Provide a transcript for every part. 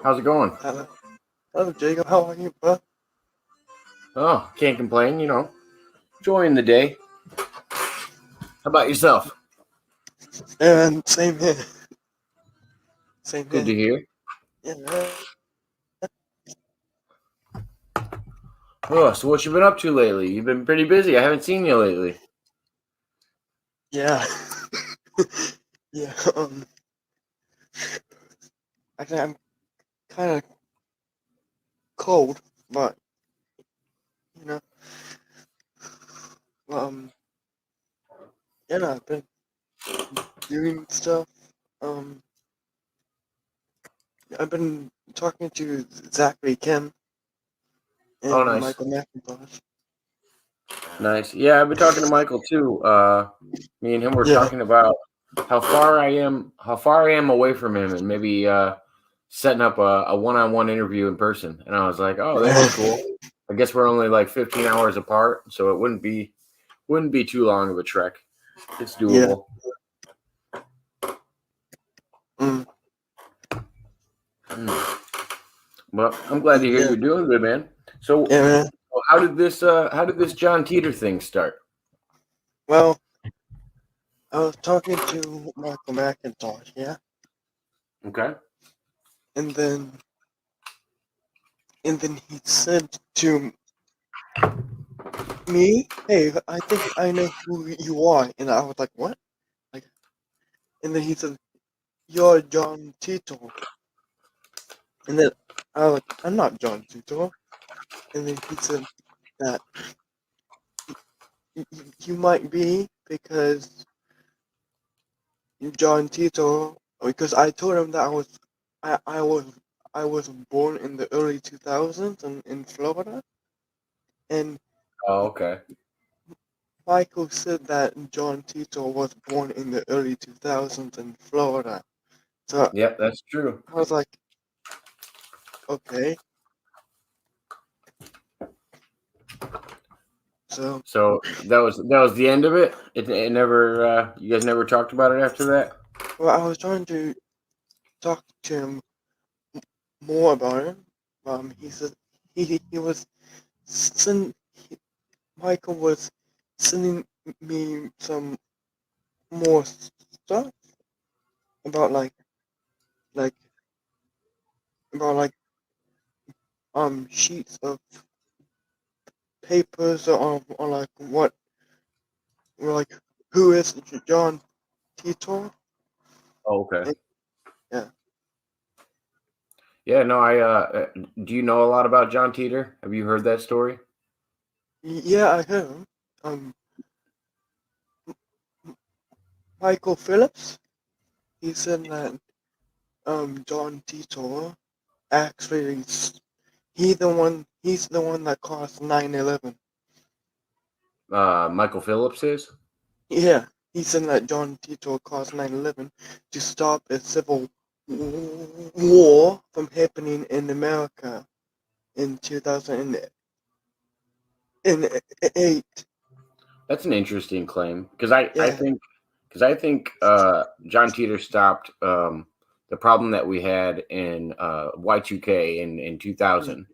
How's it going? Hello, hello, Jacob. How are you, bro? Oh, can't complain, enjoying the day. How about yourself? And same here. Same Good here. to hear. Yeah, Oh, so what you been up to lately? You've been pretty busy. I haven't seen you lately. yeah, yeah. Actually, I'm kind of cold, but you know, um, yeah, no, I've been doing stuff. Um, I've been talking to Zachary Kim Oh, and nice. Michael McIntosh. Nice. Yeah, I've been talking to Michael too. Me and him were Yeah, talking about how far I am away from him, and maybe setting up a one-on-one interview in person. And I was like, oh, that'd be cool. I guess we're only like 15 hours apart, so it wouldn't be too long of a trek. It's yeah. doable. Mm, Mm. Well, I'm glad to hear yeah, you're doing good, man. So, yeah, man. how did this John Teeter thing start? Well, I was talking to Michael McIntosh, yeah, Okay. and then he said to me, hey, I think I know who you are. And I was like, what? Like, and then he said, you're John Tito. And then I was like, I'm not John Tito. And then he said that you might be because you're John Tito. Because I told him that I, I was, I was born in the early 2000s in Florida. And Oh, okay. Michael said that John Tito was born in the early 2000s in Florida. So Yep, that's true. I was like, okay. So, So that was the end of it. It never. You guys never talked about it after that. well, I was trying to talk to him more about it. He said he was send Michael was sending me some more stuff about like about sheets of papers on like what like who is John Titor? Oh, okay. And, yeah, Yeah. No. Do you know a lot about John Teeter? Have you heard that story? yeah, I heard him. Um, Michael Phillips. He said that John Titor actually he's the one that caused 9/11. Michael Phillips is. Yeah, he said that John Titor caused 9/11 to stop a civil war from happening in America in 2008. That's an interesting claim because I I Yeah, think because I think John Teeter stopped the problem that we had in Y2K in mm, 2000.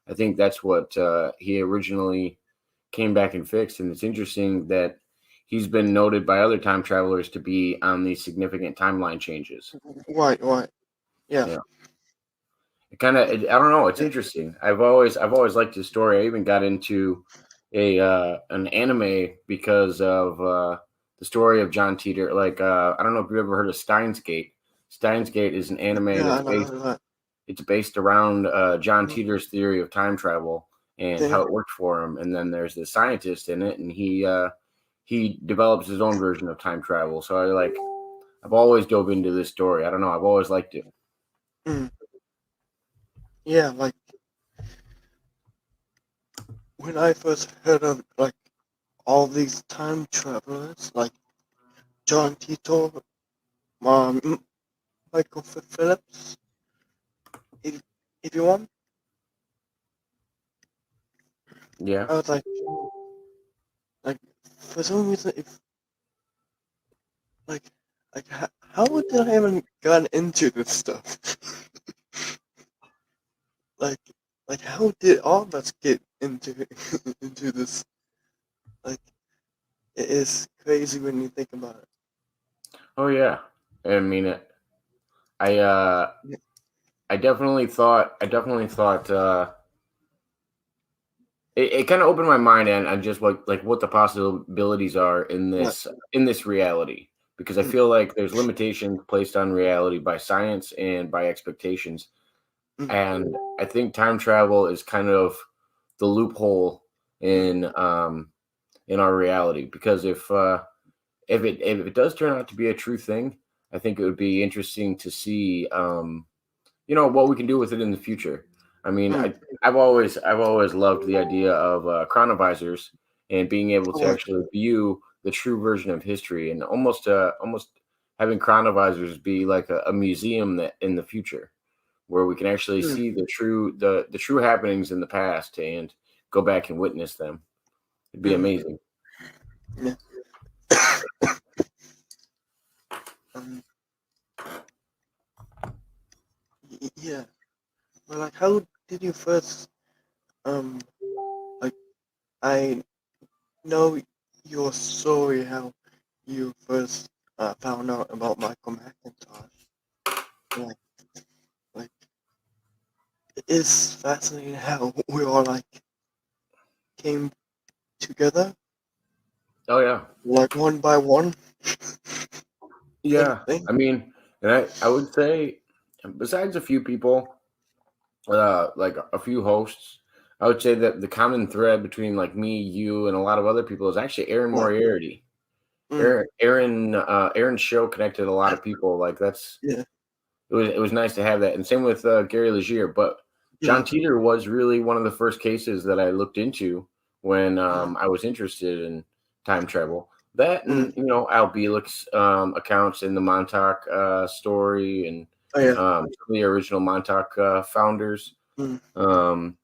I think that's what he originally came back and fixed, and it's interesting that he's been noted by other time travelers to be on these significant timeline changes. right, yeah, Yeah, I don't know. It's yeah, interesting. I've always liked his story. I even got into a an anime because of the story of John Teeter. Like I don't know if you've ever heard of Steins Gate. Steins Gate is an anime yeah. that's I know based that. it's based around John Mm, Teeter's theory of time travel and how damn. it worked for him. And then there's the scientist in it, and he develops his own version of time travel. So I've always dove into this story. I don't know. I've always liked it. Mm, yeah, like when I first heard of like all these time travelers, like John Titor, Michael Phillips. If if you want, Yeah. I was like for some reason, if like how did I even gotten into this stuff? like how did all of us get into into this? Like, it is crazy when you think about it. Oh yeah. I mean, I Yeah. I definitely thought it kind of opened my mind and just what the possibilities are Right. in this reality, because I Mm, feel like there's limitations placed on reality by science and by expectations, mm, and I think time travel is kind of the loophole mm, in our reality, because if it does turn out to be a true thing, I think it would be interesting to see what we can do with it in the future. I mean, mm. I've always loved the idea of chronovisors and being able to Right. actually view the true version of history, and almost having chronovisors be like a museum that in the future, where we can actually Mm, see the true happenings in the past and go back and witness them. It'd be mm, amazing. yeah. Um, yeah. But like, how did you first um like I know your story how you first found out about Michael McIntosh. Like, like it is fascinating how we all like came together, Oh yeah, like one by one, kind of yeah. thing. I mean, and I would say, besides a few people, like a few hosts, I would say that the common thread between like me, you, and a lot of other people is actually Aaron Like, Moriarty. mm, Aaron's show connected a lot of people. Like that's yeah, it was nice to have that, and same with Gary Legier. But yeah, John Teeter was really one of the first cases that I looked into when uh, I was interested in time travel. That, mm, and Al Bielek's accounts in the Montauk story, and oh yeah, some of the original Montauk founders. mm, Um,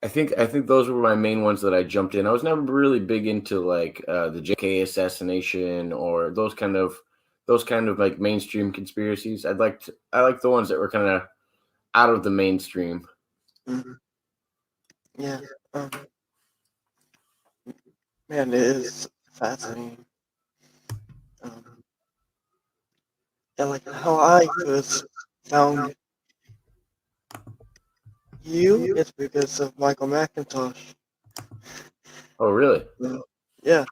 I think those were my main ones that I jumped in. I was never really big into like the JK assassination or those kind of like mainstream conspiracies. I like the ones that were kind of out of the mainstream. mm, yeah. Um, man, it is fascinating. Um, and like how I first found you is because of Michael McIntosh. Oh, really? Uh, yeah,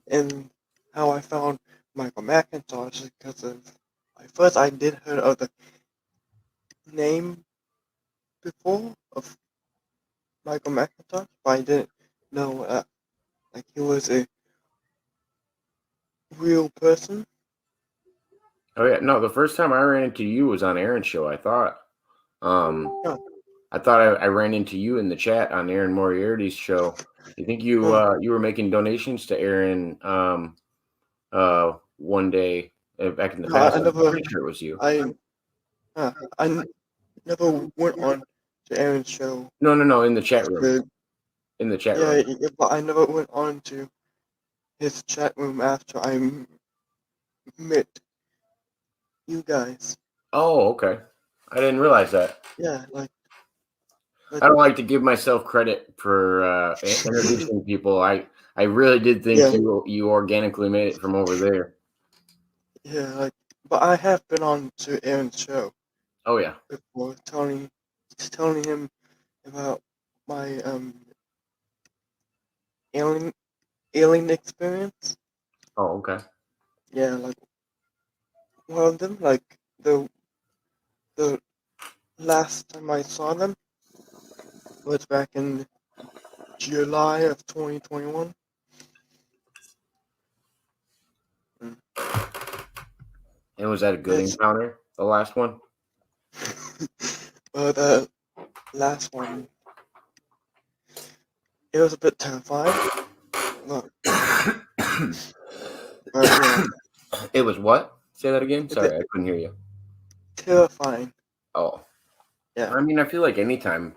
and how I found Michael McIntosh is because of first I did heard of the name before of Michael McIntosh, but I didn't know like he was a real person. Oh yeah. No, the first time I ran into you was on Aaron's show. Um, Huh, I thought I ran into you in the chat on Aaron Moriarty's show. You think huh. you were making donations to Aaron one day back in the No, past? I I'm never pretty sure it was you. I never went on to Aaron's show. No, no, no, in the chat room. To, In the chat yeah, room. yeah, but I never went on to his chat room after met you guys. Oh, okay. I didn't realize that. Yeah, like I don't like to give myself credit for introducing people. I really did think yeah, you organically made it from over there. yeah, like. But I have been on to Aaron's show Oh yeah. before, telling him about my alien alien experience. Oh, okay. Yeah, like one of them, like the last time I saw them was back in July of 2021. Mm. And was that a good Yes, encounter? The last one? but the last one, it was a bit terrifying. Look, yeah, It was what? Say that again. a bit Sorry, I couldn't hear you. terrifying. Oh, Yeah, I mean, I feel like anytime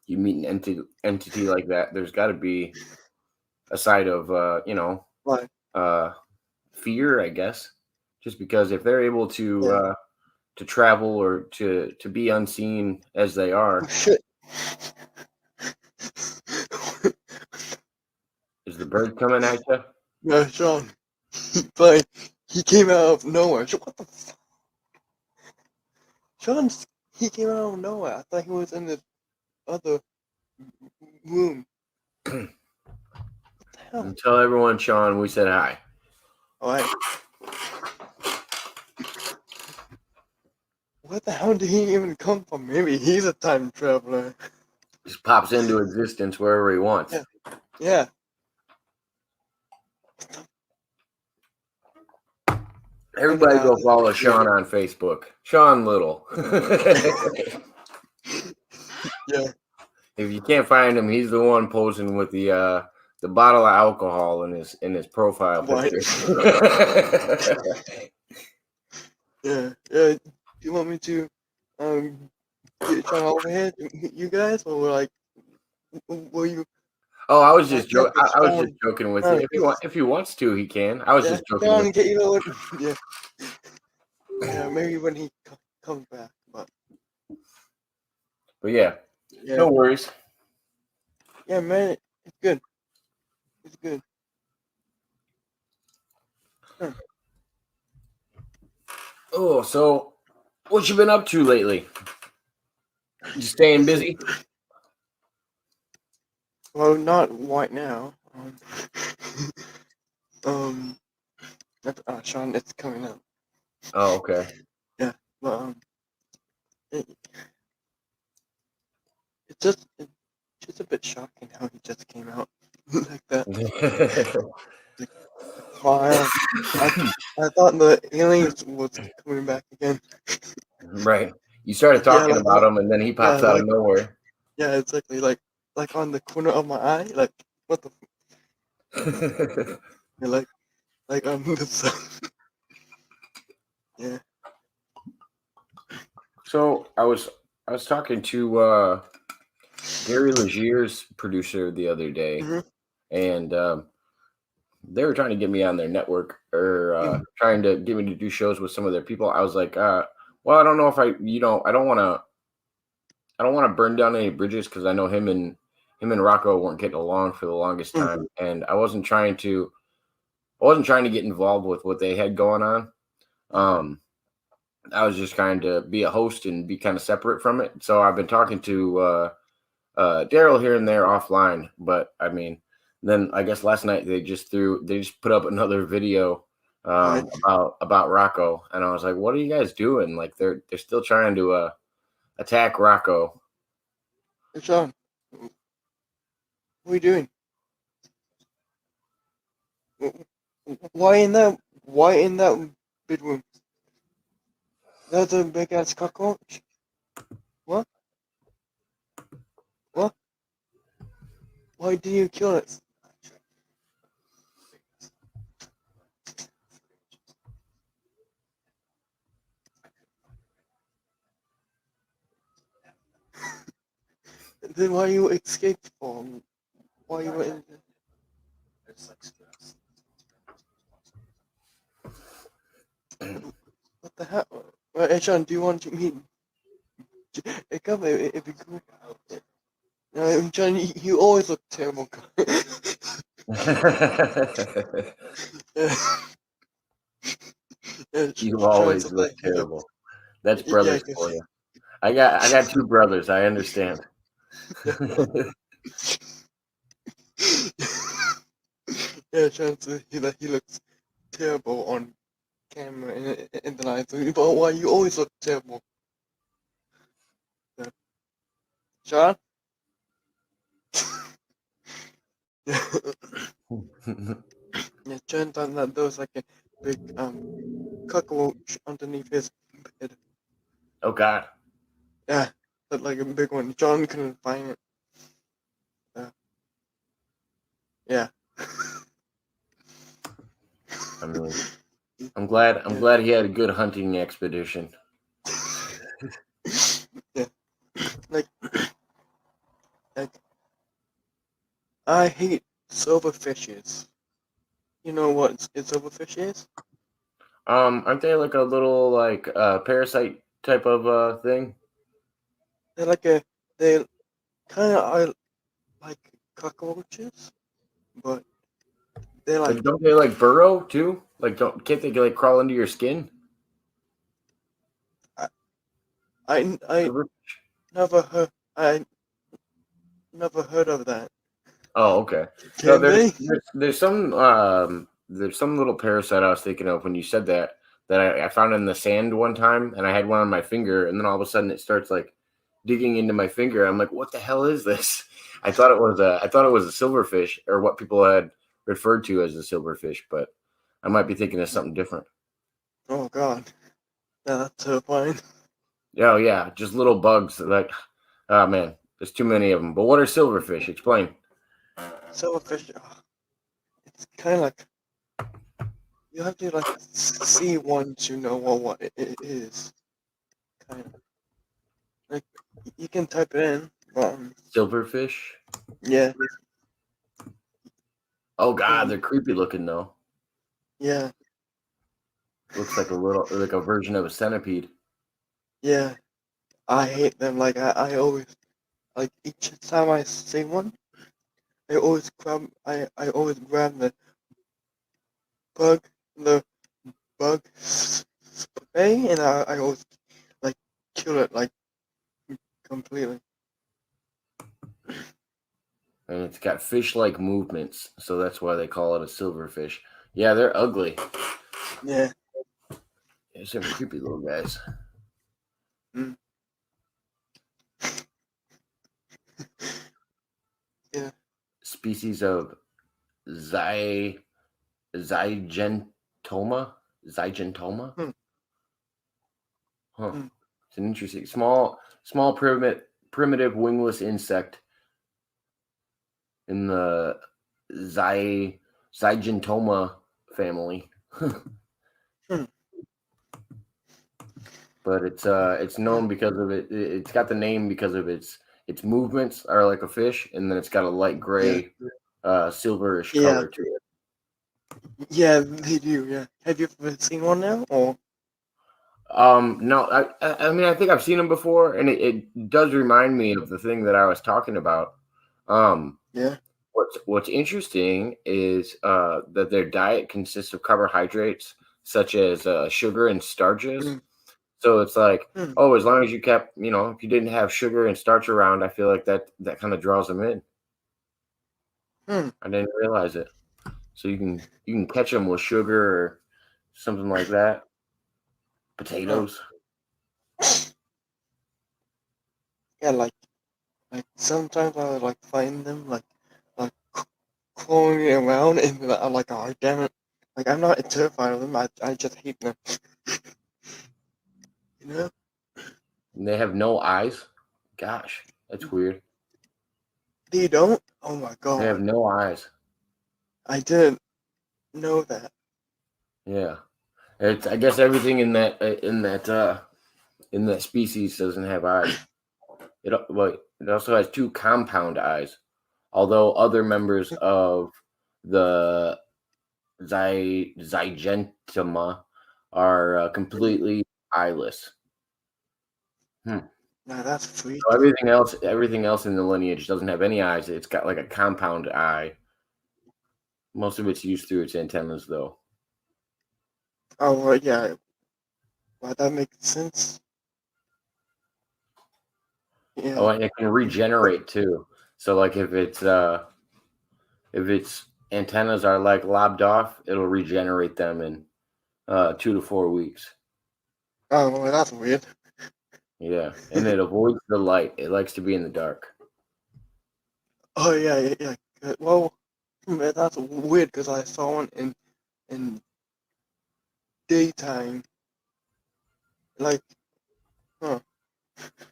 you meet an entity like that, there's got to be a side of like uh, fear, I guess. Just because if they're able yeah, to travel or to be unseen as they are. Oh, shit. Is the bird coming at you? Yeah, Sean. But he came out of nowhere. What the fuck? Sean, he came out of nowhere. I thought he was in the other room. What the hell? And tell everyone, Sean, we said hi. Alright. What the hell did he even come from? Maybe he's a time traveler. Just pops into existence wherever he wants. Yeah. Yeah. Everybody go follow Sean on Facebook. Sean Little. Yeah. If you can't find him, he's the one posing with the bottle of alcohol in his profile What? picture. Yeah. Yeah. Do you want me to get Sean over here, you guys, or like, will you? Oh, I was just Yeah, I was just joking with you. If he wants to, he can. I was just joking. Sean, get you over. Yeah. Yeah. Maybe when he comes back, but yeah. Yeah. No worries. Yeah, man, it's good. It's good. Oh, so what you been up to lately? You staying busy? Well, not right now. Sean, it's coming up. Oh, okay. Yeah, but it's just a bit shocking how he just came out like that. Wow, I thought the aliens was coming back again. Right. You started talking about him, and then he pops out of nowhere. Yeah, exactly. Like on the corner of my eye. Like, what the? Yeah, like on the Yeah. So I was talking to Gary Legier's producer the other day, and they were trying to get me on their network or trying to get me to do shows with some of their people. I was like, well, I don't know if I don't want to burn down any bridges because I know him and Rocco weren't getting along for the longest time, and I wasn't trying to get involved with what they had going on. I was just trying to be a host and be kind of separate from it. So I've been talking to Daryl here and there offline, but I mean, then I guess last night they just put up another video about Rocco, and I was like, what are you guys doing? Like they're still trying to attack Rocco. Hey, Sean, what are you doing? Why in that bedroom? That's a big ass cockroach. What? What? Why did you kill it? Then why you escaped from? Why you were in there? What the hell? Hey, Sean, do you want to meet? Hey, come here, it'd be cool. John, you always look terrible. You always look terrible. That's brothers for you. I got two brothers. I understand. Yeah, Sean, he looks terrible on camera in the live. But why you always look terrible? Yeah. Sean? Yeah, Sean thought that there was like a big cockroach underneath his bed. Oh God. Yeah, but like a big one. John couldn't find it. Yeah. I mean, I'm glad he had a good hunting expedition. Yeah. Like I hate silverfishes. You know what a silverfish is? Aren't they like a little like parasite type of thing? They're like they kind of are like cockroaches, but they're like Like, don't they like burrow too? Like, can't they like crawl into your skin? I I Silver- I never heard of that. Oh, okay. No, Can they? there's some little parasite I was thinking of when you said that I found in the sand one time, and I had one on my finger, and then all of a sudden it starts like digging into my finger. I'm like, what the hell is this? I thought it was a silverfish, or what people had referred to as a silverfish, but I might be thinking of something different. Oh God, yeah, that's terrifying. Yeah, oh, yeah, just little bugs. Like, oh man, there's too many of them. But what are silverfish? Explain. Silverfish, it's kind of like you have to like see one to know what it is. Kind of like you can type it in, but Silverfish. yeah, Oh God, um, they're creepy looking though. yeah, Looks like a version of a centipede. yeah. I hate them. Like I always like each time I see one, I always grab bug the bug spray, and I always like kill it like completely. And it's got fish-like movements, so that's why they call it a silverfish. Yeah, they're ugly. Yeah. They're some creepy little guys. Mm. Yeah. Species of Zygentoma. Zygentoma. Hmm. Huh. Hmm. It's an interesting small primitive wingless insect in the Zygentoma family. Hmm. But it's known because of it's got the name because of its movements are like a fish, and then it's got a light Yeah. gray silverish Yeah. color to it. Yeah, they do. Yeah. Have you ever seen one now? Or No, I mean I think I've seen them before, and it does remind me of the thing that I was talking about. um yeah. what's interesting is that their diet consists of carbohydrates such as sugar and starches. Mm. So it's like, Hmm. oh, as long as you kept, if you didn't have sugar and starch around, I feel like that kind of draws them in. Hmm. I didn't realize it. So you can catch them with sugar or something like that. Oh. Potatoes. Yeah. Like sometimes I would like find them like crawling around, and then I'm like, oh damn it! Like I'm not terrified of them. I just hate them. You know? And they have no eyes. Gosh, that's weird. They don't? Oh my They have God! no eyes. I didn't know that. Yeah. It's I guess everything in that species doesn't have eyes. It also has two compound eyes, although other members of the Zygentoma are completely eyeless. Hmm. Now that's So freaky. everything else in the lineage doesn't have any eyes. It's got like a compound eye. Most of it's used through its antennas, though. Oh well, yeah. Well, that makes sense. Oh, Yeah. and it can regenerate too. So, like, if its antennas are like lobbed off, it'll regenerate them in 2 to 4 weeks. Oh well, that's weird. Yeah, and it avoids the light. It likes to be in the dark. Oh yeah, yeah, yeah. Well, man, that's weird because I saw one in daytime. Like, huh?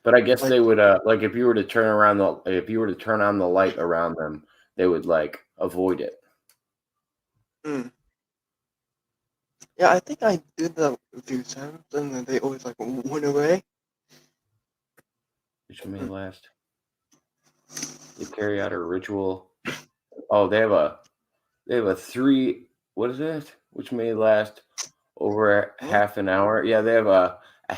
But I guess Like, they would like if you were to turn on the light around them, they would like avoid it. mm. Yeah, I think I did that a few times, and then they always like went away. Which may Mm. last. They carry out a ritual. Oh, they have a three. What is it? Which may last over Huh? half an hour. Yeah, they have a half